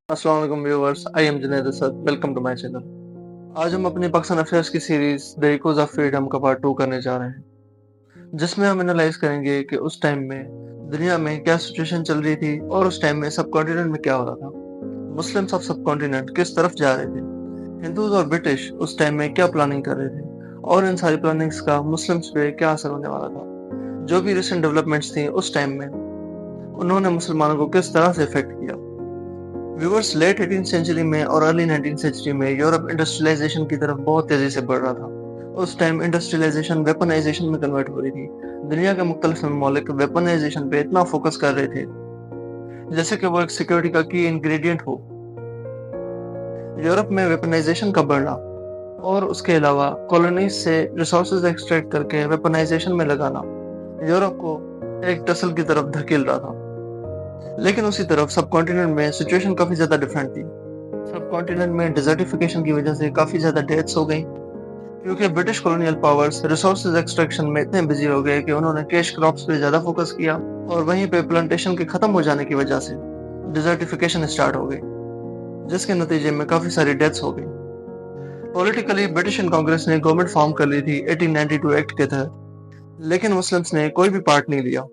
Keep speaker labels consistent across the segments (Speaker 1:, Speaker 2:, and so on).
Speaker 1: अस्सलाम वालेकुम viewers, I am Junaid Asad, welcome to my channel. आज हम अपनी पाकिस्तान अफेयर्स की series the echoes of freedom का पार्ट 2 करने जा रहे हैं, जिसमें हम एनालाइज करेंगे कि उस टाइम में दुनिया में क्या सिचुएशन चल रही थी और उस टाइम में सब कॉन्टिनेंट में क्या हो रहा था। मुस्लिम्स ऑफ सब कॉन्टिनेंट किस तरफ जा रहे थे, हिंदूज और ब्रिटिश उस टाइम में क्या प्लानिंग कर रहे थे और इन सारी प्लानिंग्स का मुस्लिम्स पे क्या असर होने वाला था। जो भी रिसेंट डेवलपमेंट्स थी उस टाइम में उन्होंने मुसलमानों को किस तरह से इफेक्ट किया। व्यूअर्स, लेट 18th सेंचुरी में और अर्ली 19th सेंचुरी में यूरोप इंडस्ट्रियलाइजेशन की तरफ बहुत तेजी से बढ़ रहा था। उस टाइम इंडस्ट्रियलाइजेशन वेपनाइजेशन में कन्वर्ट हो रही थी। दुनिया के मुख्तलिफ ममालिक वेपनाइजेशन पे इतना फोकस कर रहे थे जैसे कि वो एक सिक्योरिटी का की इंग्रेडिएंट हो। यूरोप में वेपनाइजेशन का बढ़ना और उसके अलावा कॉलोनीज से रिसोर्सेज एक्सट्रैक्ट करके वेपनाइजेशन में लगाना यूरोप को एक टसल की तरफ धकेल रहा था। लेकिन उसी तरफ सब कॉन्टिनेंट में सिचुएशन काफी ज्यादा डिफरेंट थी। सब कॉन्टिनेंट में डिजर्टिफिकेशन की वजह से काफी ज्यादा डेथ्स हो गई, क्योंकि British colonial powers resources extraction में इतने बिजी हो गए कि उन्होंने कैश क्रॉप्स पे ज्यादा फोकस किया और वहीं पे प्लांटेशन के खत्म हो जाने की वजह से डिजर्टिफिकेशन स्टार्ट हो गई, जिसके नतीजे में काफी सारी डेथ्स हो गई। पॉलिटिकली ब्रिटिश कांग्रेस ने गवर्नमेंट फॉर्म कर ली थी 1892 एक्ट के तहत, लेकिन मुस्लिम्स ने कोई भी पार्ट नहीं लिया।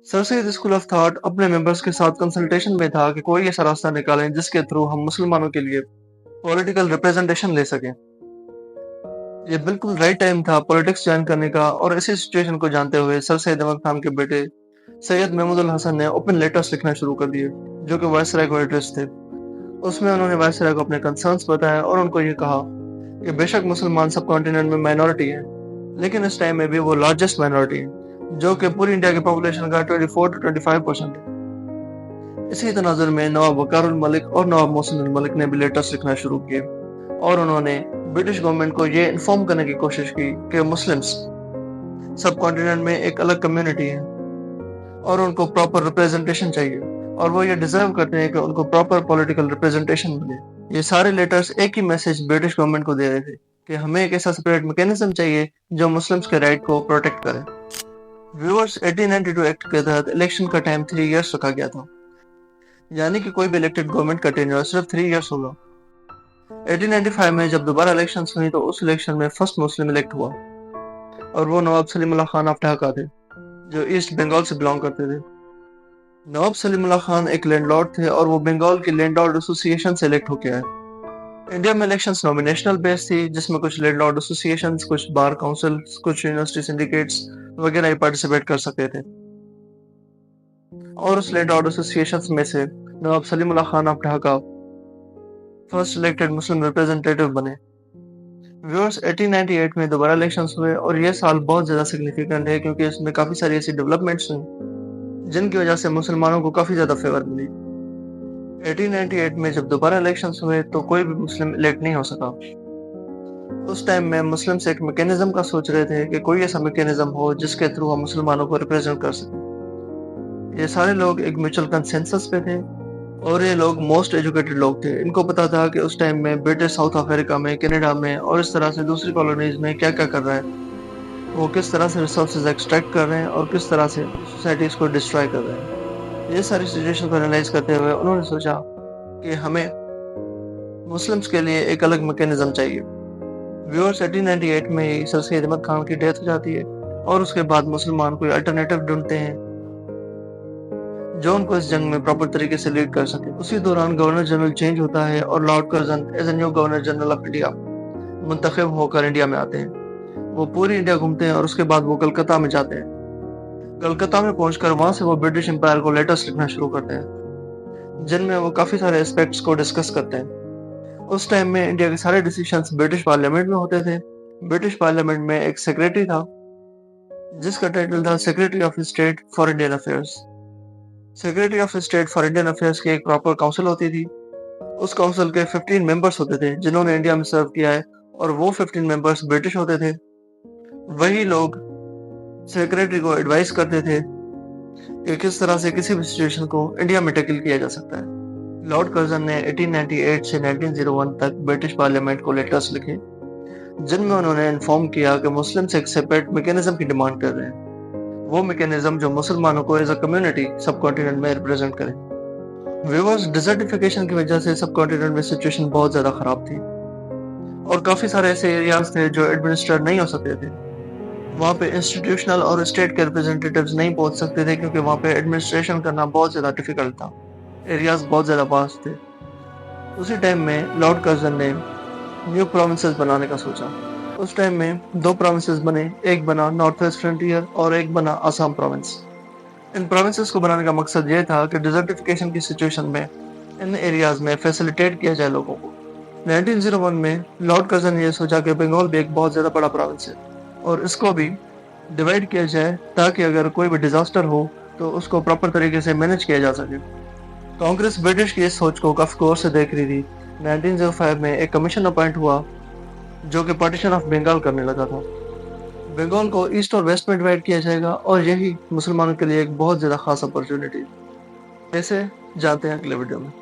Speaker 1: Sir Syed school of thought अपने मेंबर्स के साथ कंसल्टेशन में था कि कोई ऐसा रास्ता निकालें जिसके थ्रू हम मुसलमानों के लिए पॉलिटिकल रिप्रेजेंटेशन ले सकें। ये बिल्कुल राइट टाइम था पॉलिटिक्स ज्वाइन करने का, और इसी सिचुएशन को जानते हुए सर सैयद अहमद खान के बेटे सैयद महमूदुल हसन ने ओपन लेटर्स लिखना शुरू कर दिए, जो कि वायसराय को एड्रेस थे। उसमें उन्होंने वायसराय को अपने कंसर्न्स बताए और उनको ये कहा कि बेशक मुसलमान सब कॉन्टिनेंट में माइनॉरिटी है, लेकिन इस टाइम में भी वो लार्जेस्ट माइनॉरिटी है, जो कि पूरी इंडिया की पॉपुलेशन का 24 to 25% है। इसी तनाजुर में नवाब वकारुल मलिक और नवाब मोहसिनुल मलिक ने भी लेटर्स लिखना शुरू किए, और उन्होंने ब्रिटिश गवर्नमेंट को ये इन्फॉर्म करने की कोशिश की कि मुस्लिम्स सब कॉन्टिनेंट में एक अलग कम्युनिटी है और उनको प्रॉपर रिप्रेजेंटेशन चाहिए, और वो ये डिजर्व करते हैं कि उनको प्रॉपर पॉलिटिकल रिप्रेजेंटेशन मिले। ये सारे लेटर्स एक ही मैसेज ब्रिटिश गवर्नमेंट को दे रहे थे कि हमें एक ऐसा सेपरेट मैकेनिज्म चाहिए जो मुस्लिम्स के राइट को प्रोटेक्ट करे। व्यूअर्स, 1892 एक्ट के तहत इलेक्शन का टाइम 3 इयर्स रखा गया था, यानी कि कोई भी इलेक्टेड गवर्नमेंट का टेन्योर सिर्फ 3 इयर्स होगा। 1895 में जब दोबारा इलेक्शन हुई तो उस इलेक्शन में फर्स्ट मुस्लिम इलेक्ट हुआ, और वो नवाब सलीमुल्लाह खान ऑफ ढाका थे, जो ईस्ट बंगाल से बिलोंग करते थे। नवाब सलीमुल्लाह खान एक लैंडलॉर्ड थे और वो बंगाल की लैंडलॉर्ड एसोसिएशन से इलेक्ट होके आए। इंडिया में इलेक्शंस नॉमिनेशनल बेस थी, जिसमें कुछ लैंडलॉर्ड एसोसिएशंस, कुछ बार काउंसिल, कुछ यूनिवर्सिटी सिंडिकेट्स वगैरह पार्टिसिपेट कर सकते थे, और उस लैंडलॉर्ड एसोसिएशंस में से Nawab Salimullah Khan of Dhaka first elected Muslim representative बने। व्यूअर्स, 1898 में दोबारा इलेक्शंस हुए, और यह साल बहुत ज्यादा सिग्निफिकेंट है क्योंकि इसमें काफी सारी ऐसी डेवलपमेंट्स हुई जिनकी वजह से मुसलमानों को काफी ज्यादा फेवर मिली। 1898 में जब दोबारा इलेक्शंस हुए तो कोई भी मुस्लिम इलेक्ट नहीं हो सका। उस टाइम में मुस्लिम्स एक मैकेनिज्म का सोच रहे थे कि कोई ऐसा मैकेनिज्म हो जिसके थ्रू हम मुसलमानों को रिप्रेजेंट कर सकें। ये सारे लोग एक म्यूचुअल कंसेंसस पे थे, और ये लोग मोस्ट एजुकेटेड लोग थे। इनको पता था कि उस टाइम में ब्रिटिश साउथ अफ्रीका में, कनाडा में और इस तरह से दूसरी कॉलोनीज में क्या क्या कर रहा है, वो किस तरह से रिसोर्सेज एक्सट्रैक्ट कर रहे हैं और किस तरह से सोसाइटीज को डिस्ट्रॉय कर रहे हैं। ये सारी सिचुएशन को एनालाइज करते हुए उन्होंने सोचा कि हमें मुस्लिम्स के लिए एक अलग मैकेनिज्म चाहिए। व्यूअर्स, 1898 में ही सर सैयद अहमद खान की डेथ हो जाती है, और उसके बाद मुसलमान कोई अल्टरनेटिव ढूंढते हैं जो उनको इस जंग में प्रॉपर तरीके से लीड कर सके। उसी दौरान गवर्नर जनरल चेंज होता है और lord Curzon as a new governor general of India मुंतखब होकर इंडिया में आते हैं। वो पूरी इंडिया घूमते हैं और उसके बाद वो कलकत्ता में जाते हैं। कलकत्ता में पहुंचकर वहां से वो ब्रिटिश एम्पायर को लेटर्स लिखना शुरू करते हैं, जिनमें वो काफी सारे एस्पेक्ट्स को डिस्कस करते हैं। उस टाइम में इंडिया के सारे डिसीजंस ब्रिटिश पार्लियामेंट में होते थे। ब्रिटिश पार्लियामेंट में एक सेक्रेटरी था जिसका टाइटल था secretary of state for Indian affairs. Secretary of state for Indian affairs की एक प्रॉपर काउंसिल होती थी। उस काउंसिल के 15 मेंबर्स होते थे जिन्होंने इंडिया में सर्व किया है, और वो 15 मेंबर्स ब्रिटिश होते थे। वही लोग सेक्रेटरी को एडवाइस करते थे कि किस तरह से किसी भी सिचुएशन को इंडिया में टैकल किया जा सकता है। लॉर्ड कर्जन ने 1898 से 1901 तक ब्रिटिश पार्लियामेंट को लेटर्स लिखे, जिनमें उन्होंने इन्फॉर्म किया कि मुस्लिम्स एक सेपरेट मैकेनिज्म की डिमांड कर रहे हैं, वो मैकेनिज्म जो मुसलमानों को एज अ कम्युनिटी सब कॉन्टिनेंट में रिप्रेजेंट करे। व्यूअर्स, डिजर्टिफिकेशन की वजह से सब कॉन्टिनेंट में सिचुएशन बहुत ज़्यादा ख़राब थी और काफ़ी सारे ऐसे एरियाज थे जो एडमिनिस्ट्रेट नहीं हो सकते थे। वहाँ पे इंस्टीट्यूशनल और स्टेट के रिप्रेजेंटेटिव्स नहीं पहुँच सकते थे क्योंकि वहाँ पे एडमिनिस्ट्रेशन करना बहुत ज़्यादा डिफिकल्ट था। एरियाज बहुत ज़्यादा वास्ट थे। उसी टाइम में लॉर्ड कर्जन ने न्यू प्रोविंसेस बनाने का सोचा। उस टाइम में 2 प्रोविंसेस बने, एक बना नॉर्थ वेस्ट फ्रंटियर और एक बना असम प्रोविंस। इन प्रोविंसेस को बनाने का मकसद ये था कि डिजर्टिफिकेशन की सिचुएशन में इन एरियाज में फैसिलिटेट किया जाए लोगों को। 1901 में लॉर्ड कर्जन ने ये सोचा कि बंगाल भी एक बहुत ज़्यादा बड़ा प्रोविंस है और इसको भी डिवाइड किया जाए ताकि अगर कोई भी डिजास्टर हो तो उसको प्रॉपर तरीके से मैनेज किया जा सके। कांग्रेस ब्रिटिश की इस सोच को काफी गौर से देख रही थी। 1905 में एक कमीशन अपॉइंट हुआ जो कि पार्टीशन ऑफ बंगाल करने लगा था। बंगाल को ईस्ट और वेस्ट में डिवाइड किया जाएगा और यही मुसलमानों के लिए एक बहुत ज्यादा खास अपॉर्चुनिटी। ऐसे जाते हैं अगले वीडियो में।